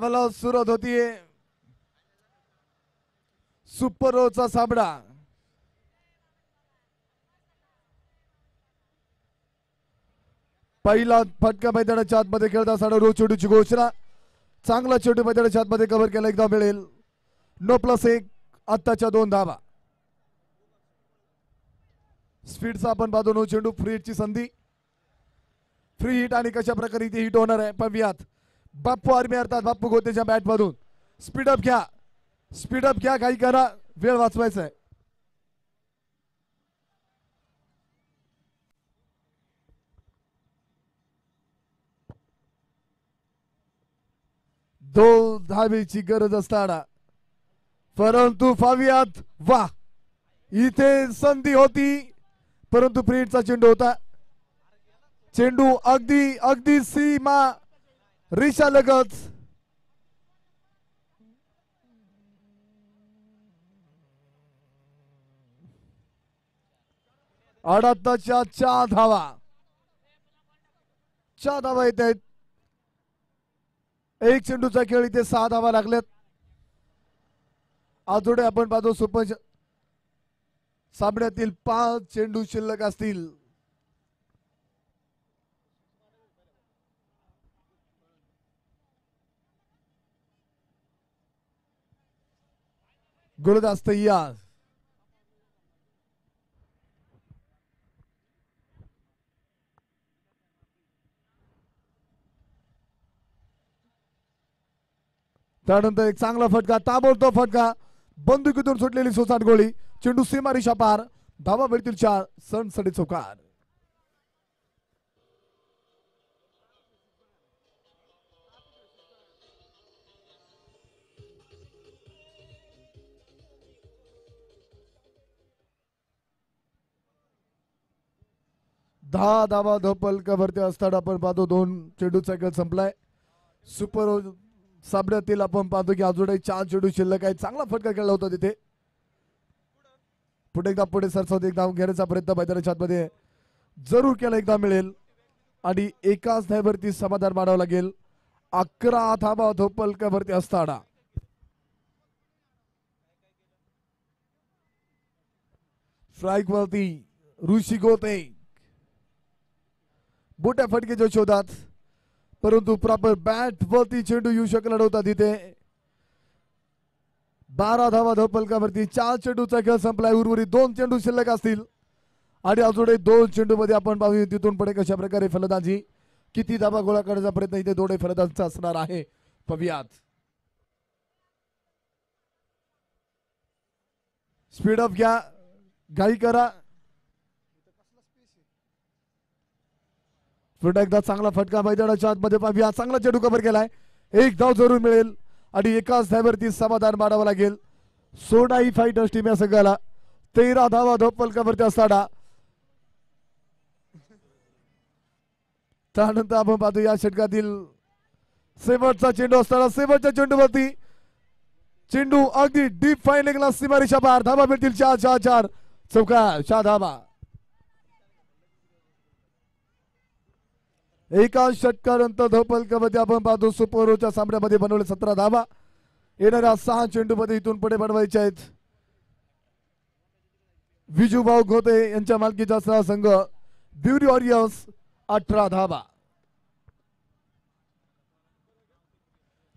धावाला सुरुवात होतीये सुपर ओव्हरचा सामना. पहिला फटका मैदानाच्या आतमध्ये खेळत असताना रो चेंडूची घोषणा. चांगला चेंडू मैदानाच्या आतमध्ये कव्हर केला, एकदा मिळेल. 9+1 आत्ताच्या 2 धावा. स्पीडचा आपण पाहतो. नो चेंडू फ्री हिटची संधी. फ्री हिट आणि कशा प्रकारे ती हिट होणार आहे पाहूयात. बाप्पू आर्मी अर्थात बाप्पू गोतेच्या बॅट मधून स्पीडअप घ्या, स्पीडअप घ्या, काही करा, वेळ वाचवायचा आहे. दोन धावेची गरज असताना परंतु पाहूयात. वा, इथे संधी होती परंतु फ्री हिटचा चेंडू होता. चेंडू अगदी अगदी सीमा रेषा लगत. आत्ताच्या 4 धावा, 4 धावा येत आहेत. एक चेंडूचा खेळ, इथे 6 धावा लागल्यात. आजोडे आपण पाहतो सुपर सामन्यातील 5 चेंडू शिल्लक असतील. गोलंदाज तयार. त्यानंतर एक चांगला फटका, ताबडतोब फटका, बंदुकीतून सुटलेली सोसाट गोळी, चेंडू सीमारेषा पार, धावा मिळतील 4, सणसडी चौकार. दहा धावा धोपलकावरती असताना आपण पाहतो 2 चेंडूचा खेळ संपलाय. सुपर सामन्यातील आपण पाहतो की अजूनही 4 चेंडू शिल्लक आहे. चांगला फटका खेळला होता तिथे. पुढे एकदा पुढे सरसावत एकदा घेण्याचा प्रयत्न मैदानाच्या आतमध्ये जरूर केला, एकदा मिळेल आणि एकाच धावेवरती समाधान मानावं लागेल. 11 धावा धोपलकावरती असताना स्ट्राईक वरती ऋषी गोते मोठ्या फटकेच्या शोधात, परंतु प्रॉपर बॅट वरती चेंडू येऊ शकला नव्हता तिथे. 12 धावा धोपलकावरती. 4 चेंडूचा खेळ संपलाय. उर्वरित 2 चेंडू शिल्लक असतील आणि अजूनही 2 चेंडू मध्ये आपण पाहूया तिथून पुढे कशा प्रकारे फलंदाजी, किती धावा गोळा करण्याचा प्रयत्न इथे दोन्ही फलंदाजांचा असणार आहे पाहूयात. स्पीडअप घ्या, घाई करा. पुन्हा एकदा चांगला फटका मैदानाच्या आतमध्ये पाहूया. चांगला चेंडू कव्हर केलाय. एक धाव जरूर मिळेल आणि एकाच धावेवरती समाधान मानावं लागेल. सोनाई फायटर्स टीम या संघाला 13 धावा धोपलकावरती असताना त्यानंतर आपण पाहतो या षटकातील शेवटचा चेंडू असताना शेवटच्या चेंडूवरती चेंडू अगदी डीप फायनलला सीमारेषा पार, धावा मिळतील 4 चौकार, 4 धावा. एका षटकानंतर धोपलकामध्ये आपण पाहतो सुपर ओव्हरच्या सामन्यामध्ये बनवले 17 धावा. येणाऱ्या 6 चेंडूमध्ये इथून पुढे बनवायचे आहेत. विजूभाऊ घोते यांच्या मालकीचा संघ ब्युटी वॉरियर्स 18 धावा.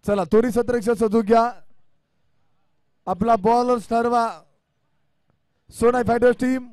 चला थोडी सतर्कता सजू घ्या. आपला बॉलर्स ठरवा. सोनाई फायटर्स टीम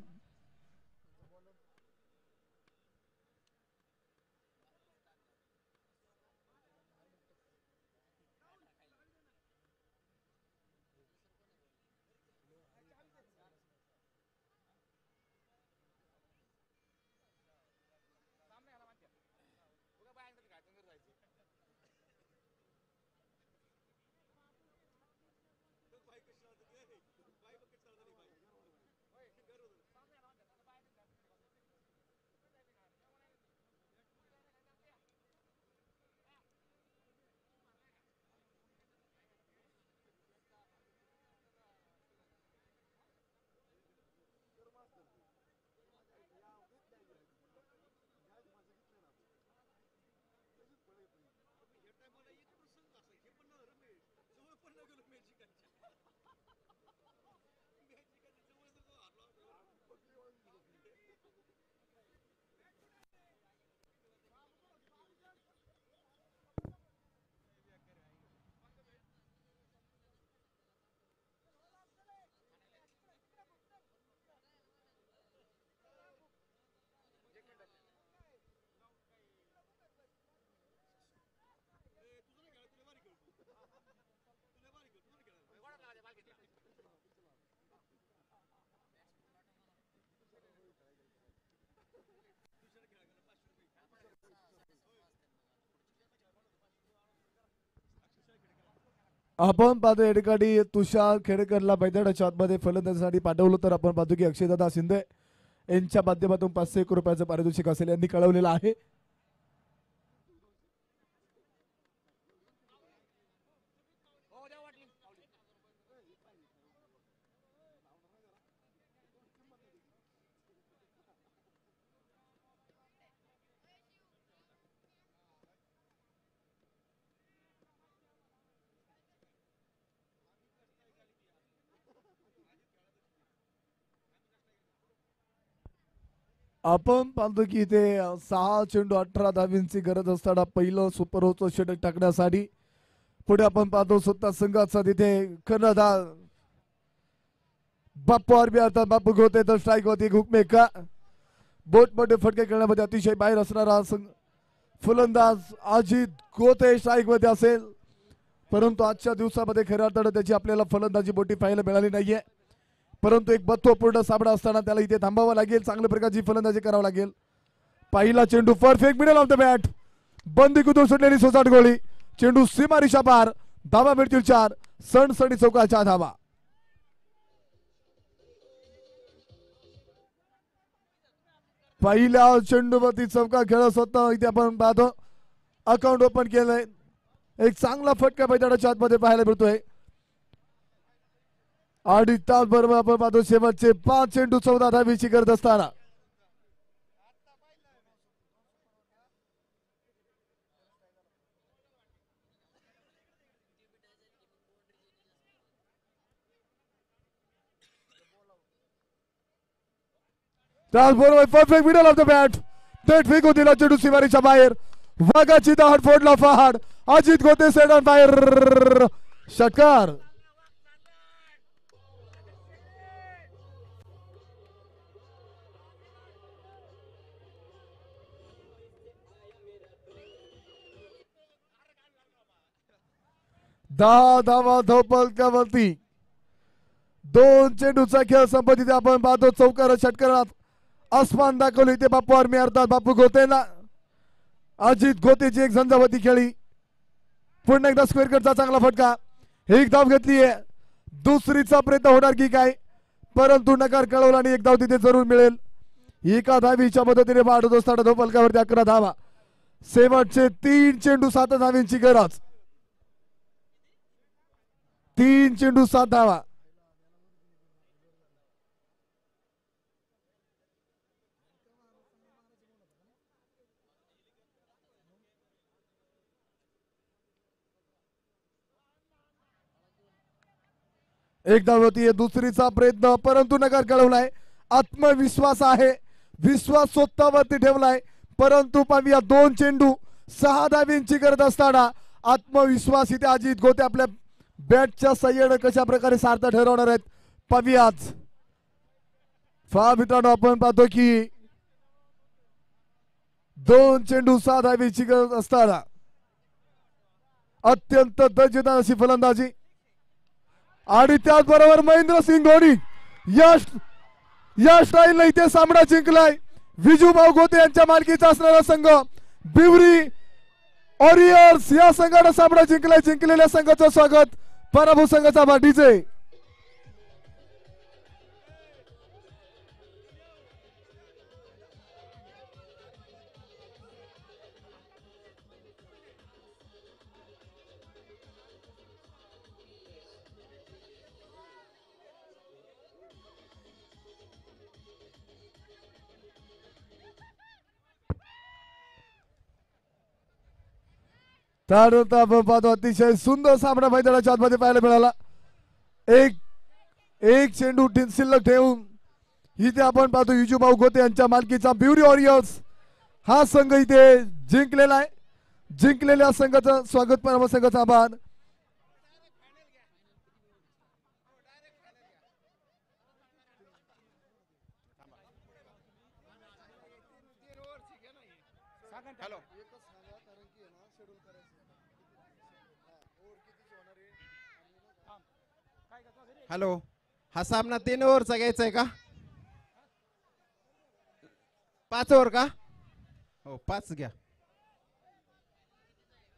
आपण पाहतो या ठिकाणी तुषार खेडेकरला मैदानाच्या आतमध्ये फलंदाजीसाठी पाठवलं, तर आपण पाहतो की अक्षयदादा शिंदे यांच्या माध्यमातून 501 रुपयाचं पारितोषिक असेल यांनी कळवलेलं आहे. आपण पाहतो की इथे 6 चेंडू 18 धावींची गरज असताना पहिलं सुपर ओव्हरचं षटक टाकण्यासाठी पुढे आपण पाहतो स्वतः संघाचा तिथे कर्णधार बाप्पू आरबी अर्थात बाप्पू गोते तर स्ट्राईक वरती हुकमेका बोटमध्ये फटके खेळण्यामध्ये अतिशय बाहेर असणारा फलंदाज अजित गोते स्ट्राईक मध्ये असेल, परंतु आजच्या दिवसामध्ये खऱ्या अर्थानं त्याची आपल्याला फलंदाजी बोटी पाहायला मिळाली नाहीये. परंतु एक बत्वपूर्ण सामना असताना त्याला इथे थांबावं लागेल, चांगल्या प्रकारची फलंदाजी करावी लागेल. पहिला चेंडू perfect middle of the bat, बंदी कुदून सुटलेली 66 गोळी, चेंडू सीमारेषा पार, धावा मिळतील 4, सणसणी चौकाच्या धावा. पहिल्या चेंडूवरती चौका खेळत होता, इथे आपण पाहतो अकाउंट ओपन केलंय. एक चांगला फटका मैदानाच्या आतमध्ये पाहायला मिळतोय. अडीच तास बरोबर आपण पाहतो शेवटचे 5 चेंडू 14 धावीची गरज असताना त्याचबरोबर perfect middle of the bat, थेट फेकून दिला चेंडू सीमारेच्या बाहेर, वाघाची दहाड फोडला फहाड, अजित गोते सेडन बाहेर, षटकार. दहा धावा धावपलकावरती 2 चेंडूचा खेळ संपत्ती आपण पाहतो. चौकार षटकारात आसमान दाखवली इथे बाप्पू आर्मी अर्थात बाप्पू गोतेला. अजित गोतेची एक झंझावती खेळी, पुन्हा एकदा स्क्वेअर कटचा चांगला फटका, एक धाव घेतली आहे, दुसरीचा प्रयत्न होणार की काय, परंतु नकार कळवला आणि एक धाव तिथे जरूर मिळेल. एका धावीच्या मदतीने वाढत असताना धावपलकावरती 11 धावा, शेवटचे 3 चेंडू 7 धावींची गरज, 3 चेंडू 7 धावा. एक धाव होती, दुसरीचा प्रयत्न, परंतु नकार कळवलाय. आत्मविश्वास आहे, विश्वास स्वतःवरती ठेवलाय, परंतु पाहूया 2 चेंडू 6 धावींची गरज असताना आत्मविश्वास इथे अजित गोते आपल्या बॅटच्या सहाय्याने कशा प्रकारे सार्थ ठरवणार आहेत पाहूयाच. मित्रांनो आपण पाहतो की 2 चेंडू 6 धावीची गरज असताना अत्यंत दर्जेदार अशी फलंदाजी, आणि त्याचबरोबर महेंद्रसिंग धोनी या स्टाईलने इथे सामना जिंकलाय. विजूभाऊ गोते यांच्या मालकीचा असणारा संघ बिवरी वॉरियर्स या संघाने सामना जिंकलाय. जिंकलेल्या संघाचं स्वागत पराभूत संघाचा डीजे. त्यानंतर आपण पाहतो अतिशय सुंदर सामना मैदानाच्या आतमध्ये पाहायला मिळाला. एक चेंडू शिल्लक ठेवून इथे आपण पाहतो विजूभाऊ गोते यांच्या मालकीचा ब्युरी वॉरियर्स हा संघ इथे जिंकलेला आहे. जिंकलेल्या संघाचं स्वागत पराभव संघाचा आभार. हॅलो, हा सामना 3 ओव्हरचा घ्यायचा आहे का? 5 ओव्हर का? हो 5 घ्या.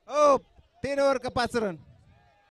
हो 3 ओव्हर का 5 रन?